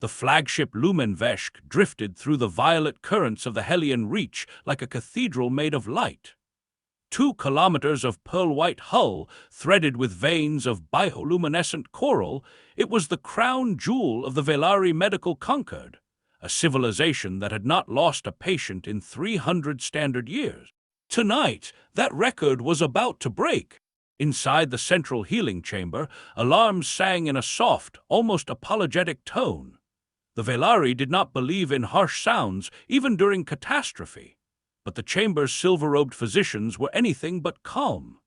The flagship Lumenvesk drifted through the violet currents of the Hellion Reach like a cathedral made of light. 2 kilometers of pearl-white hull, threaded with veins of bioluminescent coral, it was the crown jewel of the Velari medical Concord, a civilization that had not lost a patient in 300 standard years. Tonight, that record was about to break. Inside the central healing chamber, alarms sang in a soft, almost apologetic tone. The Velari did not believe in harsh sounds, even during catastrophe. But the chamber's silver-robed physicians were anything but calm.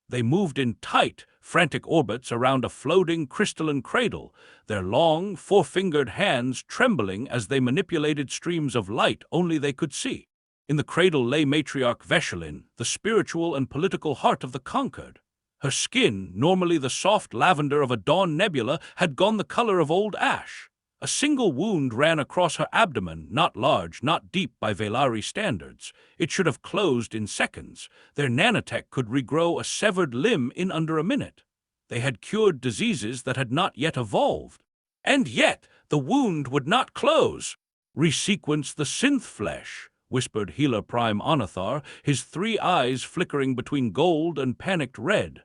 They moved in tight, frantic orbits around a floating crystalline cradle, their long, four-fingered hands trembling as they manipulated streams of light only they could see. In the cradle lay matriarch Veshelin, the spiritual and political heart of the Concord. Her skin, normally the soft lavender of a dawn nebula, had gone the color of old ash. A single wound ran across her abdomen, not large, not deep by Velari standards. It should have closed in seconds. Their nanotech could regrow a severed limb in under a minute. They had cured diseases that had not yet evolved. And yet, the wound would not close. "Resequence the synth flesh," whispered Healer Prime Onathar, his 3 eyes flickering between gold and panicked red.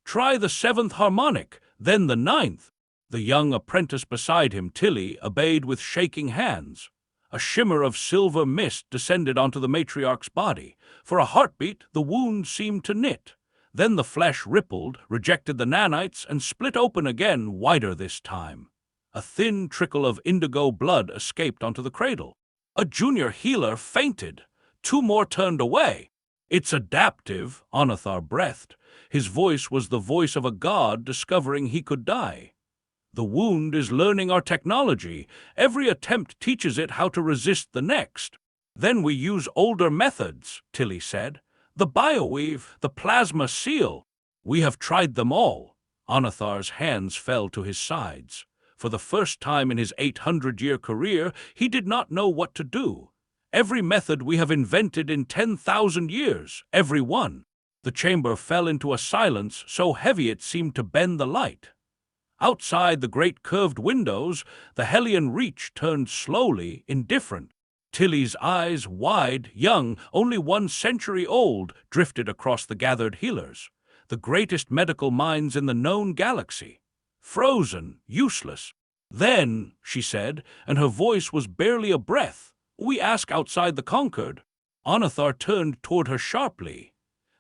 "Try the 7th harmonic, then the 9th. The young apprentice beside him, Tilly, obeyed with shaking hands. A shimmer of silver mist descended onto the matriarch's body. For a heartbeat, the wound seemed to knit. Then the flesh rippled, rejected the nanites, and split open again, wider this time. A thin trickle of indigo blood escaped onto the cradle. A junior healer fainted. 2 more turned away. "It's adaptive," Onathar breathed. His voice was the voice of a god discovering he could die. "The wound is learning our technology. Every attempt teaches it how to resist the next." "Then we use older methods," Tilly said. "The bioweave, the plasma seal. We have tried them all." Onathar's hands fell to his sides. For the first time in his 800-year career, he did not know what to do. "Every method we have invented in 10,000 years, every one." The chamber fell into a silence so heavy it seemed to bend the light. Outside the great curved windows, the Hellion Reach turned slowly, indifferent. Tilly's eyes, wide, young, only 1 century old, drifted across the gathered healers. The greatest medical minds in the known galaxy. Frozen, useless. "Then," she said, and her voice was barely a breath, "we ask outside the Concord." Onathar turned toward her sharply.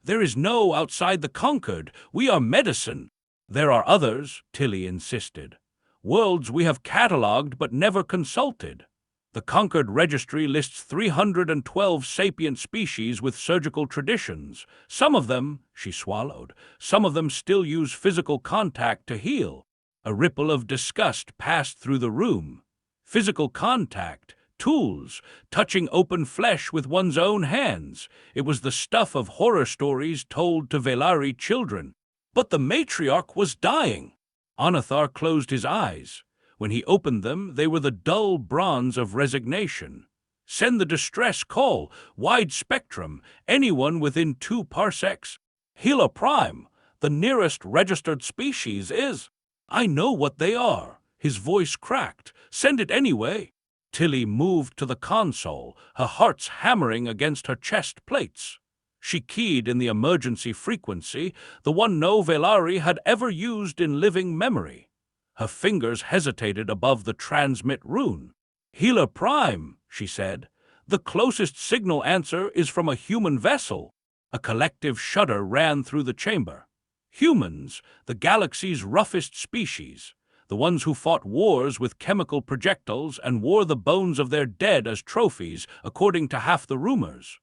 "There is no outside the Concord. We are medicine." "There are others," Tilly insisted. "Worlds we have catalogued but never consulted. The Concord Registry lists 312 sapient species with surgical traditions. Some of them," she swallowed, "some of them still use physical contact to heal." A ripple of disgust passed through the room. Physical contact, tools, touching open flesh with one's own hands. It was the stuff of horror stories told to Velari children. But the matriarch was dying. Onathar closed his eyes. When he opened them, they were the dull bronze of resignation. "Send the distress call, wide spectrum, anyone within 2 parsecs. Healer Prime, the nearest registered species is—" "I know what they are." His voice cracked. "Send it anyway." Tilly moved to the console, her heart's hammering against her chest plates. She keyed in the emergency frequency, the one no Velari had ever used in living memory. Her fingers hesitated above the transmit rune. "Healer Prime," she said. "The closest signal answer is from a human vessel." A collective shudder ran through the chamber. Humans, the galaxy's roughest species, the ones who fought wars with chemical projectiles and wore the bones of their dead as trophies, according to half the rumors.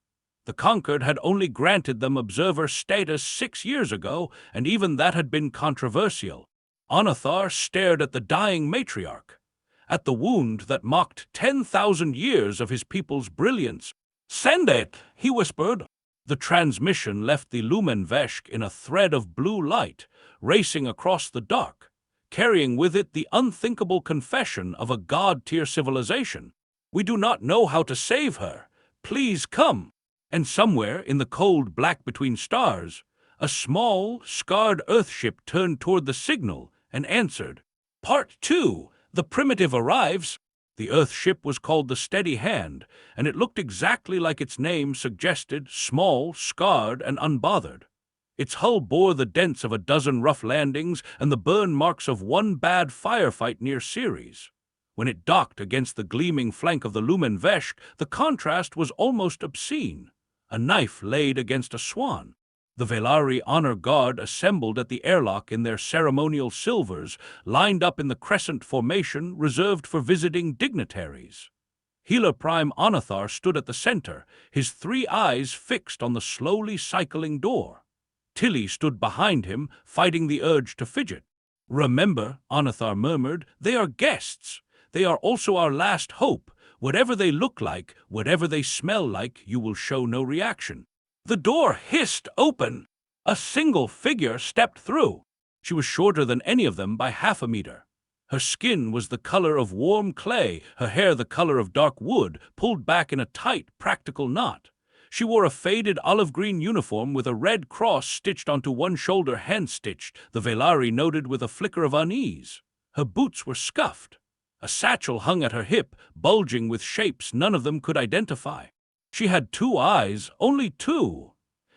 The Concord had only granted them observer status 6 years ago, and even that had been controversial. Onathar stared at the dying matriarch, at the wound that mocked 10,000 years of his people's brilliance. "Send it," he whispered. The transmission left the Lumenvesk in a thread of blue light, racing across the dark, carrying with it the unthinkable confession of a god-tier civilization. "We do not know how to save her. Please come." And somewhere in the cold black between stars, a small, scarred Earthship turned toward the signal and answered. "Part 2, the primitive arrives." The Earth ship was called the Steady Hand, and it looked exactly like its name suggested, small, scarred, and unbothered. Its hull bore the dents of a dozen rough landings and the burn marks of one bad firefight near Ceres. When it docked against the gleaming flank of the Lumen Veshk, the contrast was almost obscene. A knife laid against a swan. The Velari honor guard assembled at the airlock in their ceremonial silvers, lined up in the crescent formation reserved for visiting dignitaries. Healer Prime Onathar stood at the center, his 3 eyes fixed on the slowly cycling door. Tilly stood behind him, fighting the urge to fidget. "Remember," Onathar murmured, "they are guests. They are also our last hope. Whatever they look like, whatever they smell like, you will show no reaction." The door hissed open. A single figure stepped through. She was shorter than any of them by half a meter. Her skin was the color of warm clay, her hair the color of dark wood, pulled back in a tight, practical knot. She wore a faded olive-green uniform with a red cross stitched onto one shoulder, hand-stitched, the Velari noted with a flicker of unease. Her boots were scuffed. A satchel hung at her hip, bulging with shapes none of them could identify. She had 2 eyes, only 2.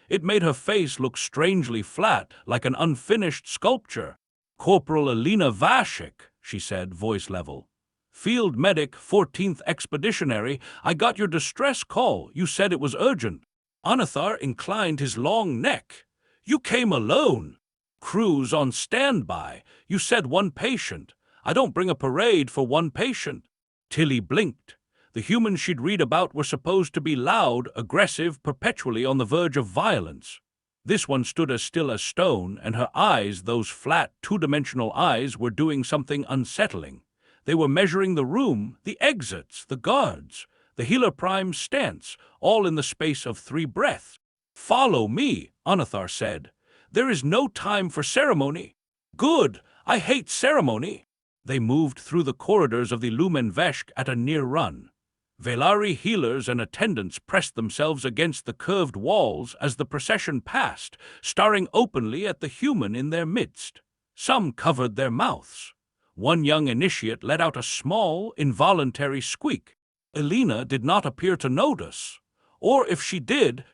It made her face look strangely flat, like an unfinished sculpture. "Corporal Elena Vashik," she said, voice level. "Field Medic, 14th Expeditionary, I got your distress call. You said it was urgent." Onathar inclined his long neck. "You came alone. Crews on standby. You said 1 patient. I don't bring a parade for 1 patient." Tilly blinked. The humans she'd read about were supposed to be loud, aggressive, perpetually on the verge of violence. This one stood as still as stone, and her eyes, those flat, 2-dimensional eyes, were doing something unsettling. They were measuring the room, the exits, the guards, the Healer Prime's stance, all in the space of 3 breaths. "Follow me," Onathar said. "There is no time for ceremony." "Good. I hate ceremony." They moved through the corridors of the Lumen Veshk at a near run. Velari healers and attendants pressed themselves against the curved walls as the procession passed, staring openly at the human in their midst. Some covered their mouths. One young initiate let out a small, involuntary squeak. Elena did not appear to notice. Or if she did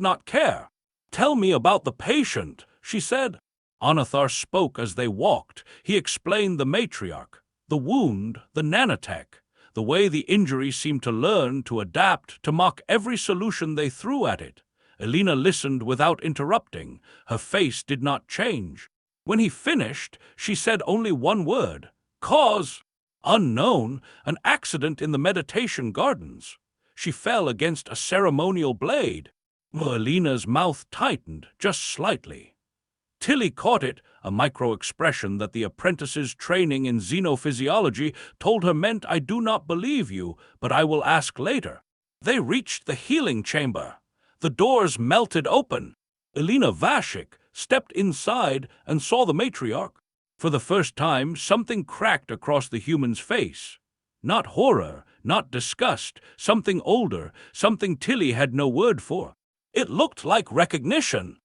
not care. "Tell me about the patient," she said. Onathar spoke as they walked. He explained the matriarch, the wound, the nanotech, the way the injury seemed to learn, to adapt, to mock every solution they threw at it. Elena listened without interrupting. Her face did not change. When he finished, she said only 1 word. "Cause." "Unknown. An accident in the meditation gardens." She fell against a ceremonial blade. Elena's mouth tightened, just slightly. Tilly caught it, a micro-expression that the apprentice's training in xenophysiology told her meant, "I do not believe you, but I will ask later." They reached the healing chamber. The doors melted open. Elena Vashik stepped inside and saw the matriarch. For the first time, something cracked across the human's face. Not horror, not disgust, something older, something Tilly had no word for. It looked like recognition.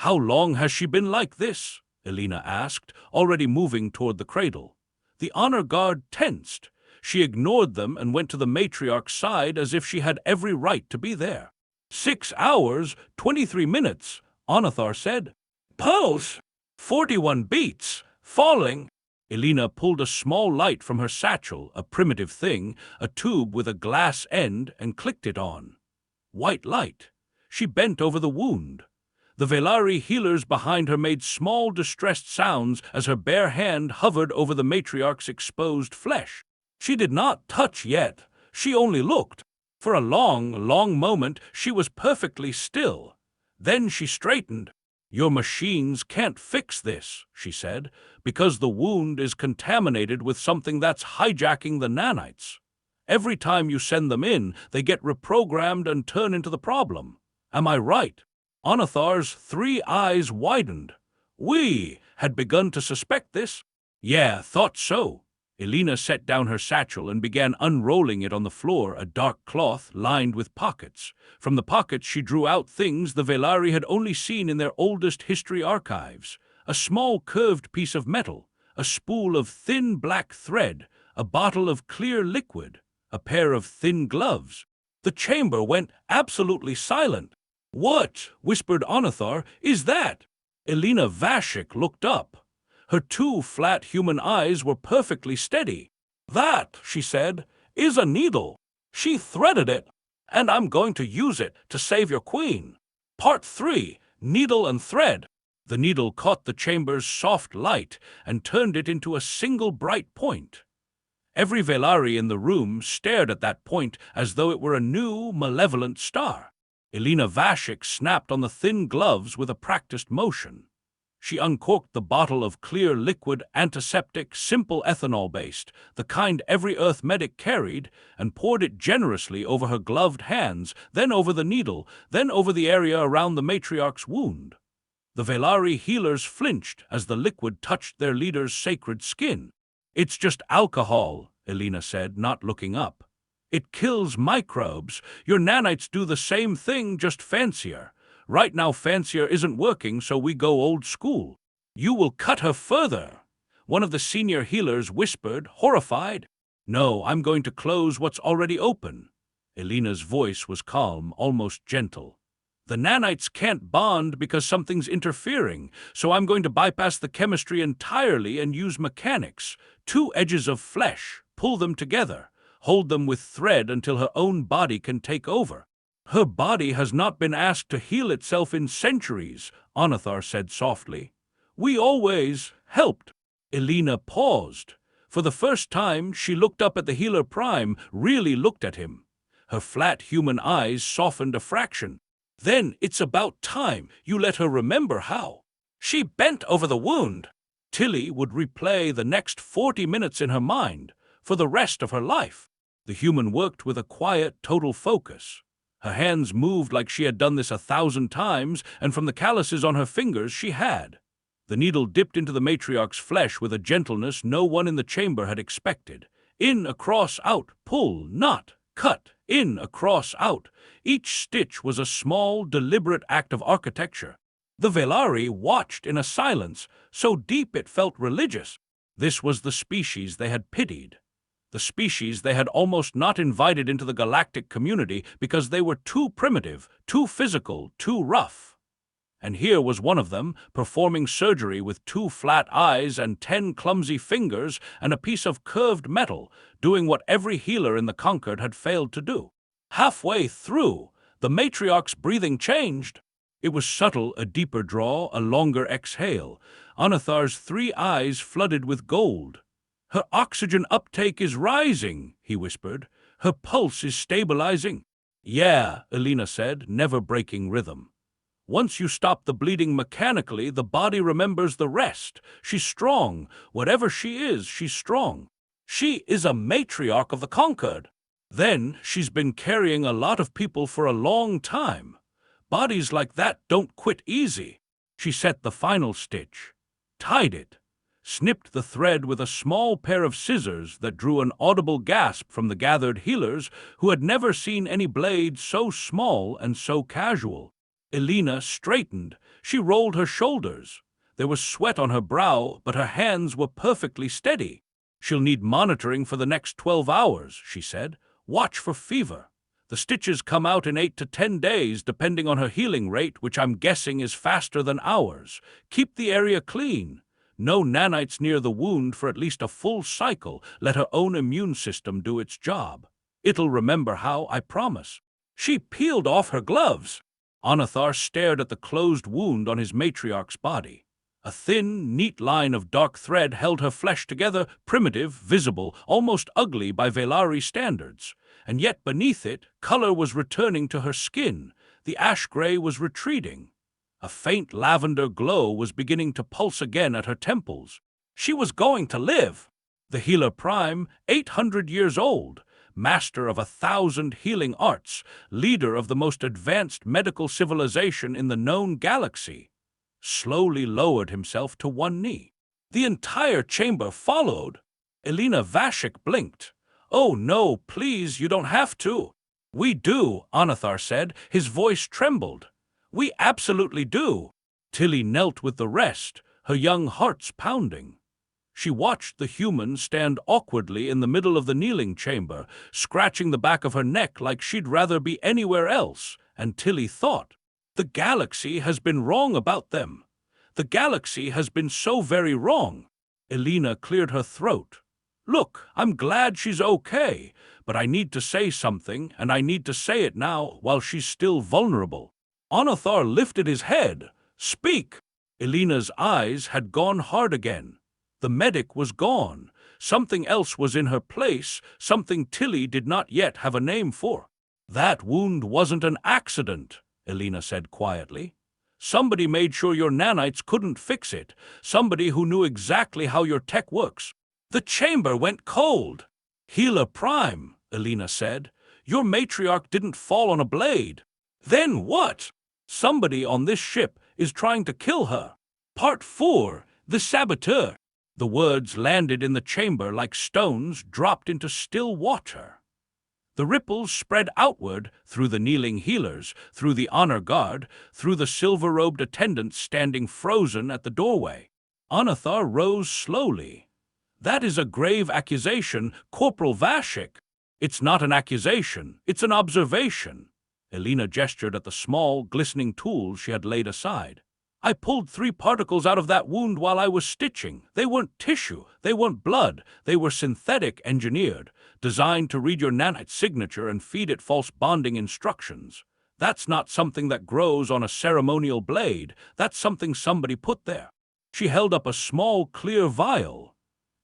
"How long has she been like this?" Elena asked, already moving toward the cradle. The honor guard tensed. She ignored them and went to the matriarch's side as if she had every right to be there. 6 hours, 23 minutes, Onathar said. "Pulse! 41 beats, falling." Elena pulled a small light from her satchel, a primitive thing, a tube with a glass end, and clicked it on. White light. She bent over the wound. The Velari healers behind her made small, distressed sounds as her bare hand hovered over the matriarch's exposed flesh. She did not touch yet. She only looked. For a long, long moment, she was perfectly still. Then she straightened. "Your machines can't fix this," she said, "because the wound is contaminated with something that's hijacking the nanites. Every time you send them in, they get reprogrammed and turn into the problem. Am I right?" Onathar's 3 eyes widened. "We had begun to suspect this." "Yeah, thought so." Elena set down her satchel and began unrolling it on the floor, a dark cloth lined with pockets. From the pockets she drew out things the Velari had only seen in their oldest history archives. A small curved piece of metal, a spool of thin black thread, a bottle of clear liquid. a pair of thin gloves. The chamber went absolutely silent. "What," whispered Onathar, "is that?" Elena Vashik looked up. Her two flat human eyes were perfectly steady. "That," she said, "is a needle. She threaded it, and I'm going to use it to save your queen." Part 3. Needle and Thread. The needle caught the chamber's soft light and turned it into a single bright point. Every Velari in the room stared at that point as though it were a new, malevolent star. Elena Vashik snapped on the thin gloves with a practiced motion. She uncorked the bottle of clear liquid antiseptic, simple ethanol-based, the kind every Earth medic carried, and poured it generously over her gloved hands, then over the needle, then over the area around the matriarch's wound. The Velari healers flinched as the liquid touched their leader's sacred skin. "It's just alcohol," Elena said, not looking up. "It kills microbes. Your nanites do the same thing, just fancier. Right now fancier isn't working, so we go old school." "You will cut her further," one of the senior healers whispered, horrified. "No, I'm going to close what's already open." Elena's voice was calm, almost gentle. "The nanites can't bond because something's interfering, so I'm going to bypass the chemistry entirely and use mechanics. Two edges of flesh, pull them together, hold them with thread until her own body can take over." "Her body has not been asked to heal itself in centuries," Onathar said softly. "We always helped." Elena paused. For the first time, she looked up at the healer prime, really looked at him. Her flat human eyes softened a fraction. "Then it's about time you let her remember how." She bent over the wound. Tilly would replay the next 40 minutes in her mind for the rest of her life. The human worked with a quiet, total focus. Her hands moved like she had done this 1,000 times, and from the calluses on her fingers she had. The needle dipped into the matriarch's flesh with a gentleness no one in the chamber had expected. In, across, out, pull, knot, cut, in, across, out. Each stitch was a small, deliberate act of architecture. The Velari watched in a silence so deep it felt religious. This was the species they had pitied. The species they had almost not invited into the galactic community because they were too primitive, too physical, too rough. And here was one of them, performing surgery with 2 flat eyes and 10 clumsy fingers and a piece of curved metal, doing what every healer in the Conquered had failed to do. Halfway through, the matriarch's breathing changed. It was subtle, a deeper draw, a longer exhale. Onathar's 3 eyes flooded with gold. "Her oxygen uptake is rising," he whispered. "Her pulse is stabilizing." "Yeah," Elena said, never breaking rhythm. "Once you stop the bleeding mechanically, the body remembers the rest. She's strong. Whatever she is, she's strong. She is a matriarch of the Conquered. Then she's been carrying a lot of people for a long time. Bodies like that don't quit easy." She set the final stitch, tied it, snipped the thread with a small pair of scissors that drew an audible gasp from the gathered healers who had never seen any blade so small and so casual. Elena straightened. She rolled her shoulders. There was sweat on her brow, but her hands were perfectly steady. "She'll need monitoring for the next 12 hours, she said. "Watch for fever. The stitches come out in 8 to 10 days, depending on her healing rate, which I'm guessing is faster than ours. Keep the area clean. No nanites near the wound for at least a full cycle. Let her own immune system do its job. It'll remember how, I promise." She peeled off her gloves. Onathar stared at the closed wound on his matriarch's body. A thin, neat line of dark thread held her flesh together, primitive, visible, almost ugly by Velari standards. And yet beneath it, color was returning to her skin. The ash gray was retreating. A faint lavender glow was beginning to pulse again at her temples. She was going to live. The healer prime, 800 years old, master of 1,000 healing arts, leader of the most advanced medical civilization in the known galaxy, slowly lowered himself to one knee. The entire chamber followed. Elena Vashik blinked. "Oh no, please, you don't have to." "We do," Onathar said. His voice trembled. "We absolutely do." Tilly knelt with the rest, her young hearts pounding. She watched the human stand awkwardly in the middle of the kneeling chamber, scratching the back of her neck like she'd rather be anywhere else, and Tilly thought, "The galaxy has been wrong about them. The galaxy has been so very wrong." Elena cleared her throat. "Look, I'm glad she's okay, but I need to say something, and I need to say it now while she's still vulnerable." Onathar lifted his head. "Speak!" Elena's eyes had gone hard again. The medic was gone. Something else was in her place, something Tilly did not yet have a name for. "That wound wasn't an accident," Elena said quietly. "Somebody made sure your nanites couldn't fix it. Somebody who knew exactly how your tech works. The chamber went cold." "Healer Prime," Elena said. "Your matriarch didn't fall on a blade." "Then what?" "Somebody on this ship is trying to kill her." Part 4. The Saboteur. The words landed in the chamber like stones dropped into still water. The ripples spread outward through the kneeling healers, through the honor guard, through the silver-robed attendants standing frozen at the doorway. Onathar rose slowly. "That is a grave accusation, Corporal Vashik." "It's not an accusation, it's an observation." Elena gestured at the small, glistening tools she had laid aside. "I pulled 3 particles out of that wound while I was stitching. They weren't tissue, they weren't blood, they were synthetic engineered, designed to read your nanite signature and feed it false bonding instructions. That's not something that grows on a ceremonial blade, that's something somebody put there." She held up a small, clear vial.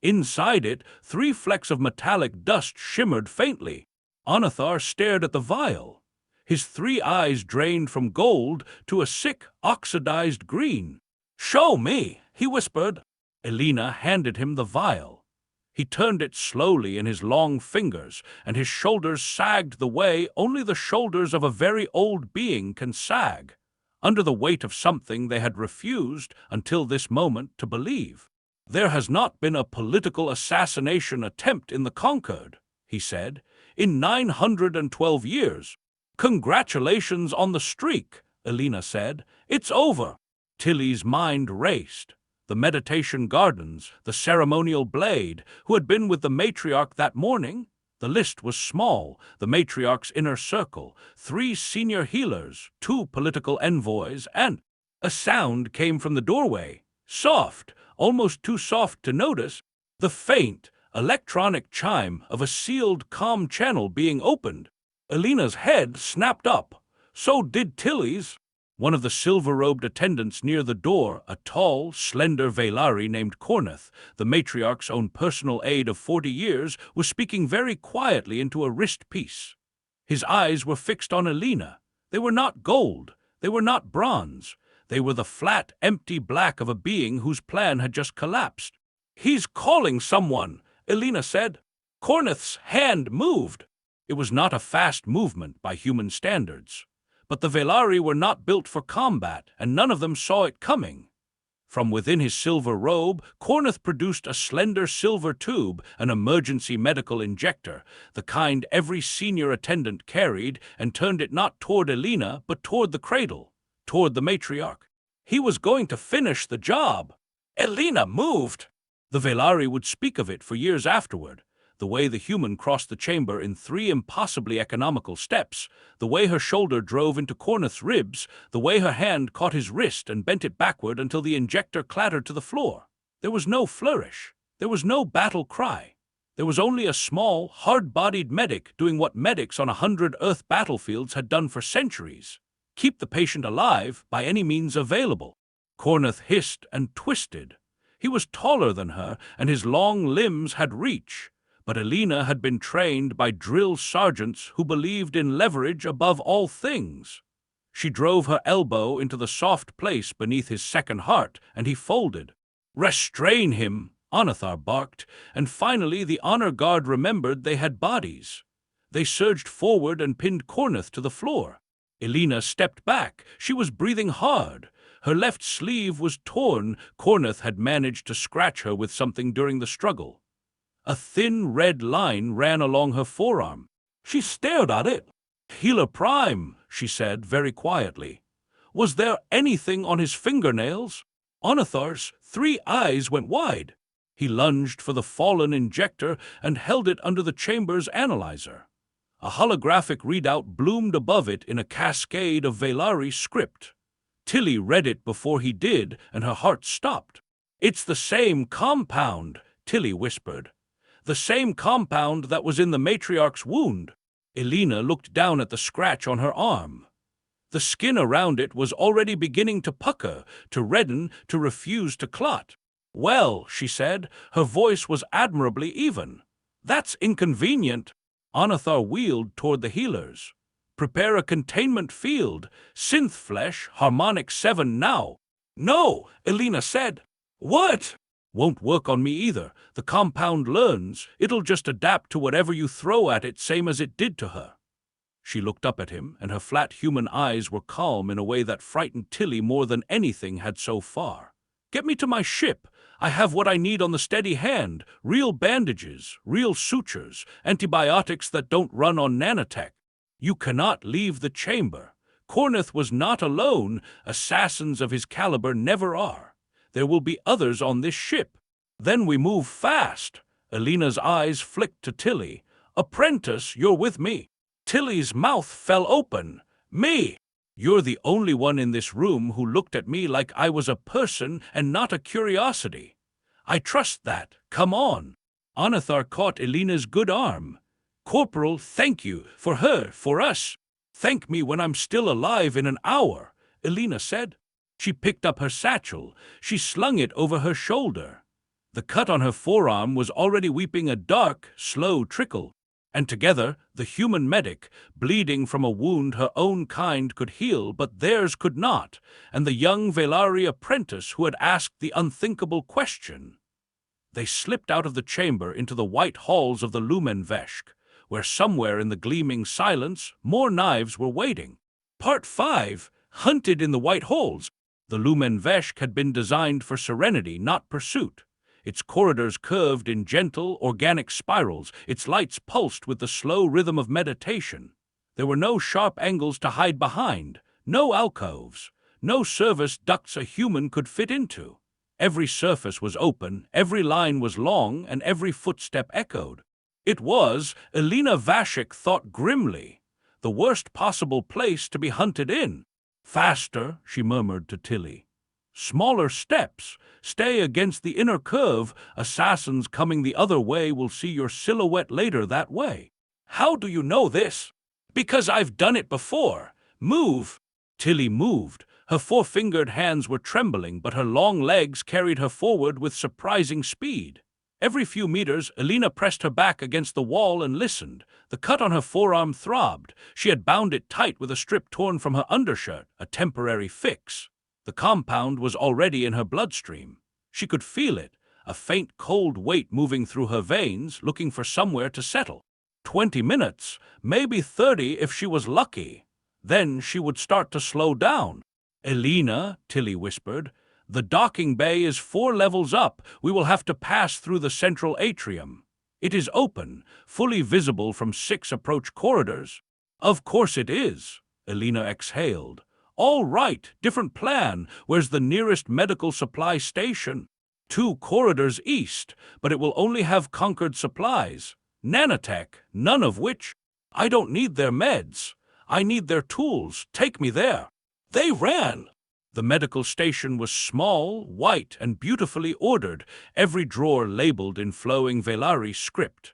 Inside it, 3 flecks of metallic dust shimmered faintly. Onathar stared at the vial. His 3 eyes drained from gold to a sick, oxidized green. "Show me," he whispered. Elena handed him the vial. He turned it slowly in his long fingers, and his shoulders sagged the way only the shoulders of a very old being can sag, under the weight of something they had refused until this moment to believe. "There has not been a political assassination attempt in the Concord," he said, "in 912 years. "Congratulations on the streak," Elena said. "It's over." Tilly's mind raced. The meditation gardens, the ceremonial blade, who had been with the matriarch that morning? The list was small, the matriarch's inner circle, 3 senior healers, 2 political envoys, and a sound came from the doorway. Soft, almost too soft to notice, the faint, electronic chime of a sealed comm channel being opened. Elena's head snapped up. So did Tilly's. One of the silver-robed attendants near the door, a tall, slender Velari named Corneth, the matriarch's own personal aide of 40 years, was speaking very quietly into a wrist piece. His eyes were fixed on Elena. They were not gold. They were not bronze. They were the flat, empty black of a being whose plan had just collapsed. "He's calling someone," Elena said. Corneth's hand moved. It was not a fast movement by human standards. But the Velari were not built for combat, and none of them saw it coming. From within his silver robe, Corneth produced a slender silver tube, an emergency medical injector, the kind every senior attendant carried, and turned it not toward Elena, but toward the cradle, toward the matriarch. He was going to finish the job. Elena moved. The Velari would speak of it for years afterward. The way the human crossed the chamber in 3 impossibly economical steps, the way her shoulder drove into Corneth's ribs, the way her hand caught his wrist and bent it backward until the injector clattered to the floor. There was no flourish. There was no battle cry. There was only a small, hard-bodied medic doing what medics on 100 Earth battlefields had done for centuries: keep the patient alive by any means available. Corneth hissed and twisted. He was taller than her, and his long limbs had reach. But Elena had been trained by drill sergeants who believed in leverage above all things. She drove her elbow into the soft place beneath his second heart, and he folded. "Restrain him," Onathar barked, and finally the honor guard remembered they had bodies. They surged forward and pinned Corneth to the floor. Elena stepped back. She was breathing hard. Her left sleeve was torn. Corneth had managed to scratch her with something during the struggle. A thin red line ran along her forearm. She stared at it. "Healer Prime," she said very quietly. "Was there anything on his fingernails?" Onathar's 3 eyes went wide. He lunged for the fallen injector and held it under the chamber's analyzer. A holographic readout bloomed above it in a cascade of Velari script. Tilly read it before he did, and her heart stopped. "It's the same compound," Tilly whispered. "The same compound that was in the matriarch's wound." Elena looked down at the scratch on her arm. The skin around it was already beginning to pucker, to redden, to refuse to clot. "Well," she said, her voice was admirably even. "That's inconvenient." Anathar wheeled toward the healers. "Prepare a containment field. Synth flesh, harmonic 7 now." "No," Elena said. "What?" "Won't work on me either. The compound learns. It'll just adapt to whatever you throw at it, same as it did to her." She looked up at him, and her flat human eyes were calm in a way that frightened Tilly more than anything had so far. "Get me to my ship. I have what I need on the steady hand, real bandages, real sutures, antibiotics that don't run on nanotech. You cannot leave the chamber. Cornith was not alone. Assassins of his caliber never are. There will be others on this ship. Then we move fast." Elena's eyes flicked to Tilly. "Apprentice, you're with me." Tilly's mouth fell open. "Me? You're the only one in this room who looked at me like I was a person and not a curiosity. I trust that. Come on." Anathar caught Elena's good arm. "Corporal, thank you. For her, for us. Thank me when I'm still alive in an hour," Elena said. She picked up her satchel. She slung it over her shoulder. The cut on her forearm was already weeping a dark, slow trickle. And together, the human medic, bleeding from a wound her own kind could heal but theirs could not, and the young Velari apprentice who had asked the unthinkable question. They slipped out of the chamber into the white halls of the Lumenveshk, where somewhere in the gleaming silence more knives were waiting. Part 5, Hunted in the White Halls. The Lumenveshk had been designed for serenity, not pursuit. Its corridors curved in gentle, organic spirals, its lights pulsed with the slow rhythm of meditation. There were no sharp angles to hide behind, no alcoves, no service ducts a human could fit into. Every surface was open, every line was long, and every footstep echoed. It was, Elena Vashik thought grimly, the worst possible place to be hunted in. "Faster," she murmured to Tilly. "Smaller steps. Stay against the inner curve. Assassins coming the other way will see your silhouette later that way." "How do you know this?" "Because I've done it before. Move." Tilly moved. Her four-fingered hands were trembling, but her long legs carried her forward with surprising speed. Every few meters, Elena pressed her back against the wall and listened. The cut on her forearm throbbed. She had bound it tight with a strip torn from her undershirt, a temporary fix. The compound was already in her bloodstream. She could feel it, a faint cold weight moving through her veins, looking for somewhere to settle. 20 minutes, maybe 30 if she was lucky. Then she would start to slow down. "Elena," Tilly whispered, "the docking bay is 4 levels up. We will have to pass through the central atrium. It is open, fully visible from 6 approach corridors." "Of course it is," Elena exhaled. "All right, different plan. Where's the nearest medical supply station?" 2 corridors east, but it will only have conquered supplies. Nanotech, none of which. I don't need their meds. I need their tools. Take me there." They ran. The medical station was small, white, and beautifully ordered, every drawer labeled in flowing Velari script.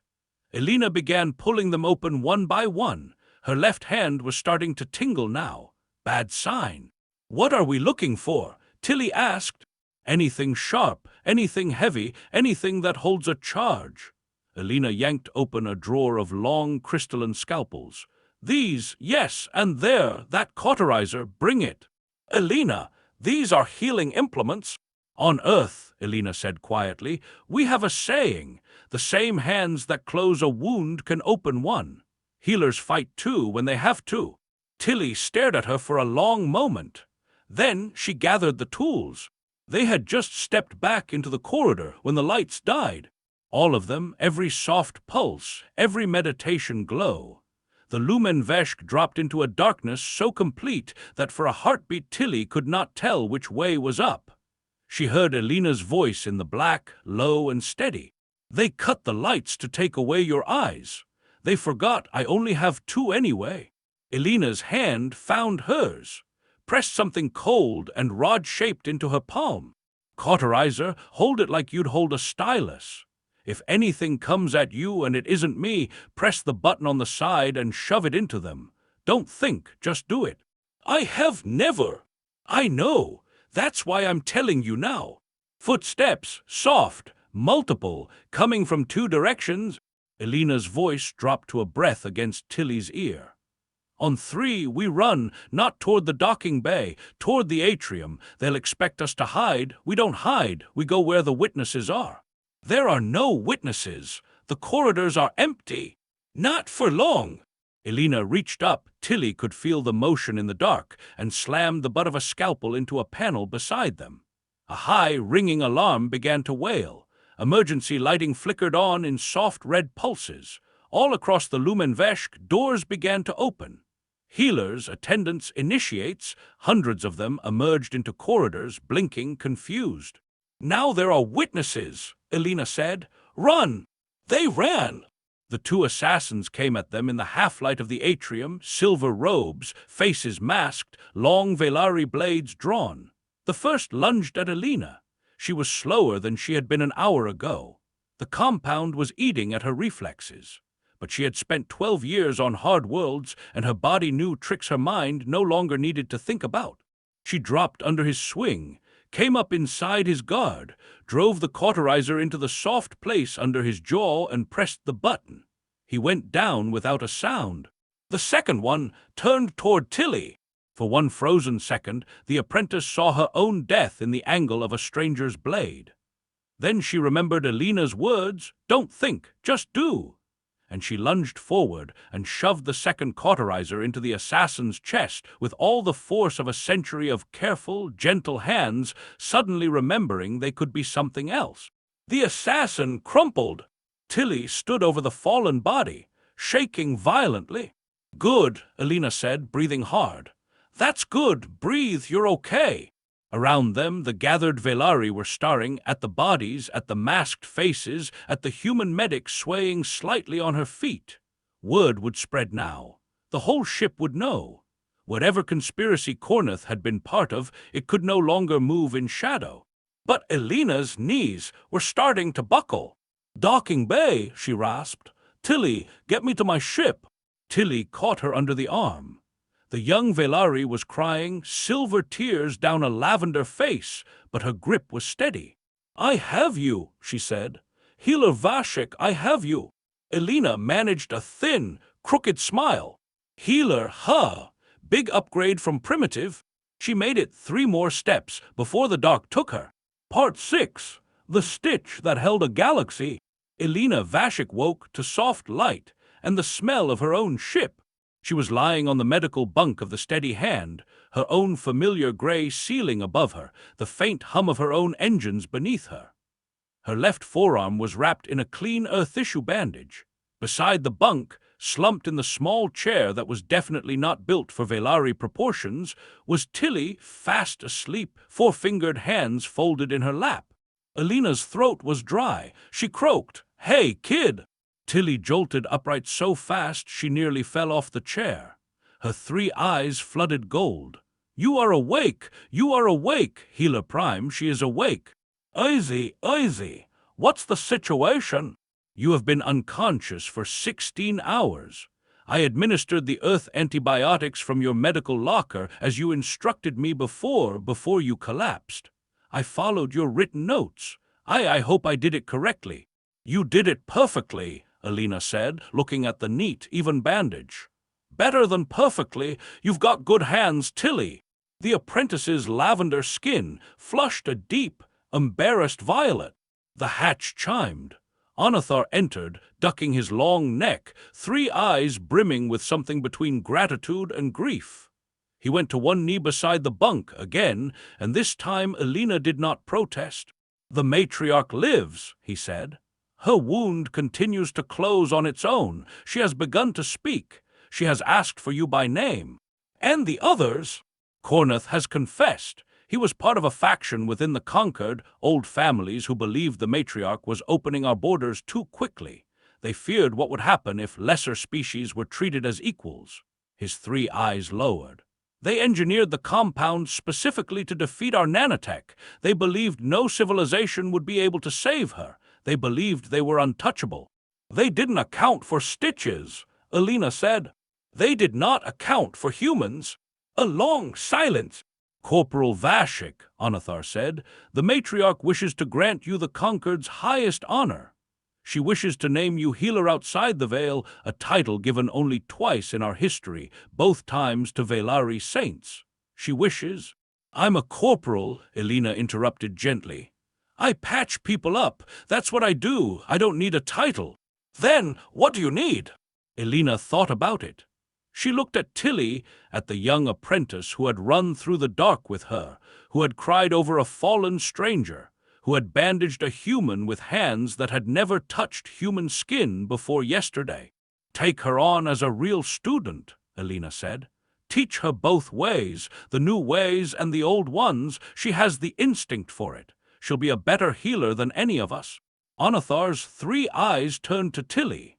Elena began pulling them open one by one. Her left hand was starting to tingle now. Bad sign. "What are we looking for?" Tilly asked. "Anything sharp, anything heavy, anything that holds a charge." Elena yanked open a drawer of long crystalline scalpels. "These, yes, and there, that cauterizer, bring it." "Elena, these are healing implements." "On Earth," Elena said quietly, "we have a saying. The same hands that close a wound can open one. Healers fight too when they have to." Tilly stared at her for a long moment. Then she gathered the tools. They had just stepped back into the corridor when the lights died. All of them, every soft pulse, every meditation glow. The Lumenveshk dropped into a darkness so complete that for a heartbeat Tilly could not tell which way was up. She heard Elena's voice in the black, low and steady. "They cut the lights to take away your eyes. They forgot I only have two anyway." Elena's hand found hers, pressed something cold and rod-shaped into her palm. "Cauterizer, hold it like you'd hold a stylus. If anything comes at you and it isn't me, press the button on the side and shove it into them. Don't think, just do it." "I have never." "I know. That's why I'm telling you now." Footsteps, soft, multiple, coming from two directions. Elena's voice dropped to a breath against Tilly's ear. "On three, we run, not toward the docking bay, toward the atrium. They'll expect us to hide. We don't hide. We go where the witnesses are." "There are no witnesses. The corridors are empty." "Not for long." Elena reached up. Tilly could feel the motion in the dark and slammed the butt of a scalpel into a panel beside them. A high, ringing alarm began to wail. Emergency lighting flickered on in soft red pulses. All across the Lumenveshk, doors began to open. Healers, attendants, initiates, hundreds of them emerged into corridors, blinking, confused. "Now there are witnesses," Elena said. "Run!" They ran. The two assassins came at them in the half-light of the atrium, silver robes, faces masked, long velari blades drawn. The first lunged at Elena. She was slower than she had been an hour ago. The compound was eating at her reflexes. But she had spent 12 years on hard worlds, and her body knew tricks her mind no longer needed to think about. She dropped under his swing, came up inside his guard, drove the cauterizer into the soft place under his jaw and pressed the button. He went down without a sound. The second one turned toward Tilly. For one frozen second, the apprentice saw her own death in the angle of a stranger's blade. Then she remembered Elena's words, "Don't think, just do." And she lunged forward and shoved the second cauterizer into the assassin's chest with all the force of a century of careful, gentle hands, suddenly remembering they could be something else. The assassin crumpled. Tilly stood over the fallen body, shaking violently. "Good," Elena said, breathing hard. "That's good. Breathe, you're okay." Around them, the gathered Velari were staring at the bodies, at the masked faces, at the human medic swaying slightly on her feet. Word would spread now. The whole ship would know. Whatever conspiracy Corneth had been part of, it could no longer move in shadow. But Elena's knees were starting to buckle. "Docking bay," she rasped. "Tilly, get me to my ship." Tilly caught her under the arm. The young Velari was crying, silver tears down a lavender face, but her grip was steady. "I have you," she said. "Healer Vashik, I have you." Elena managed a thin, crooked smile. "Healer, huh? Big upgrade from primitive." She made it 3 more steps before the dock took her. Part 6. The Stitch That Held a Galaxy. Elena Vashik woke to soft light and the smell of her own ship. She was lying on the medical bunk of the Steady Hand, her own familiar gray ceiling above her, the faint hum of her own engines beneath her. Her left forearm was wrapped in a clean earth tissue bandage. Beside the bunk, slumped in the small chair that was definitely not built for Velari proportions, was Tilly, fast asleep, 4-fingered hands folded in her lap. Elena's throat was dry. She croaked, "Hey, kid!" Tilly jolted upright so fast she nearly fell off the chair. Her 3 eyes flooded gold. "You are awake! You are awake! Healer Prime, she is awake!" "Easy, easy! What's the situation?" "You have been unconscious for 16 hours. I administered the earth antibiotics from your medical locker as you instructed me before you collapsed. I followed your written notes. I hope I did it correctly." "You did it perfectly," Elena said, looking at the neat, even bandage. "Better than perfectly. You've got good hands, Tilly." The apprentice's lavender skin flushed a deep, embarrassed violet. The hatch chimed. Onathar entered, ducking his long neck, 3 eyes brimming with something between gratitude and grief. He went to one knee beside the bunk again, and this time Elena did not protest. "The matriarch lives," he said. "Her wound continues to close on its own. She has begun to speak. She has asked for you by name." "And the others?" "Corneth has confessed. He was part of a faction within the conquered, old families who believed the matriarch was opening our borders too quickly. They feared what would happen if lesser species were treated as equals. His 3 eyes lowered. They engineered the compound specifically to defeat our nanotech. They believed no civilization would be able to save her. They believed they were untouchable. They didn't account for stitches, Alina said. They did not account for humans. A long silence. Corporal Vashik, Onathar said, the matriarch wishes to grant you the conquered's highest honor. She wishes to name you healer outside the veil, a title given only twice in our history, both times to Velari saints. She wishes— I'm a corporal, Elena interrupted gently. I patch people up. That's what I do. I don't need a title. Then, what do you need? Elena thought about it. She looked at Tilly, at the young apprentice who had run through the dark with her, who had cried over a fallen stranger, who had bandaged a human with hands that had never touched human skin before yesterday. Take her on as a real student, Elena said. Teach her both ways, the new ways and the old ones. She has the instinct for it. She'll be a better healer than any of us. Onathar's 3 eyes turned to Tilly.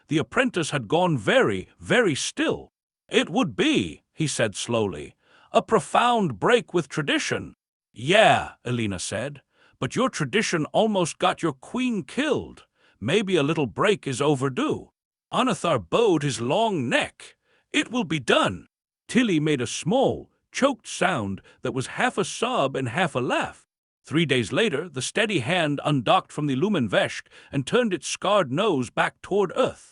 The apprentice had gone very, very still. It would be, he said slowly, a profound break with tradition. Yeah, Elena said, but your tradition almost got your queen killed. Maybe a little break is overdue. Onathar bowed his long neck. It will be done. Tilly made a small, choked sound that was half a sob and half a laugh. 3 days later, the steady hand undocked from the Lumenveshk and turned its scarred nose back toward Earth.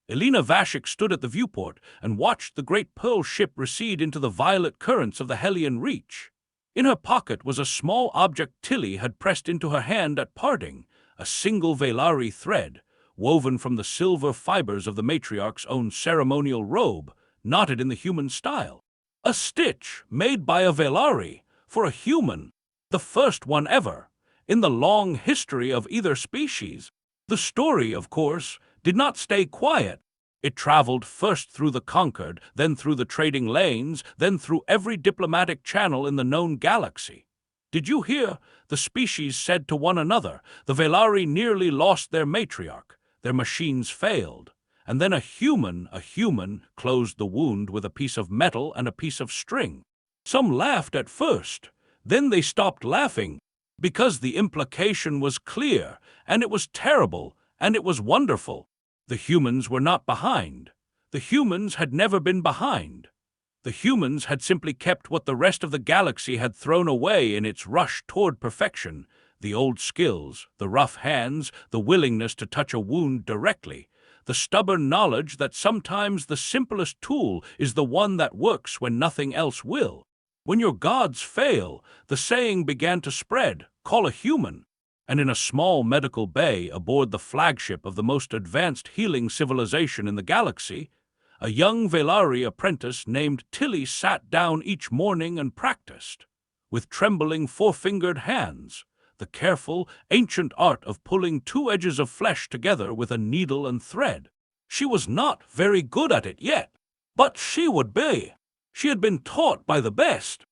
Elena Vashik stood at the viewport and watched the great pearl ship recede into the violet currents of the Hellion Reach. In her pocket was a small object Tilly had pressed into her hand at parting, a single Velari thread, woven from the silver fibers of the matriarch's own ceremonial robe, knotted in the human style. A stitch made by a Velari, for a human, the first one ever, in the long history of either species. The story, of course, did not stay quiet. It traveled first through the conquered, then through the trading lanes, then through every diplomatic channel in the known galaxy. Did you hear? The species said to one another. The Velari nearly lost their matriarch. Their machines failed. And then a human, closed the wound with a piece of metal and a piece of string. Some laughed at first. Then they stopped laughing, because the implication was clear, and it was terrible, and it was wonderful. The humans were not behind. The humans had never been behind. The humans had simply kept what the rest of the galaxy had thrown away in its rush toward perfection, the old skills, the rough hands, the willingness to touch a wound directly, the stubborn knowledge that sometimes the simplest tool is the one that works when nothing else will. When your gods fail, the saying began to spread, call a human. And in a small medical bay aboard the flagship of the most advanced healing civilization in the galaxy, a young Velari apprentice named Tilly sat down each morning and practiced, with trembling 4-fingered hands, the careful, ancient art of pulling 2 edges of flesh together with a needle and thread. She was not very good at it yet, but she would be. She had been taught by the best.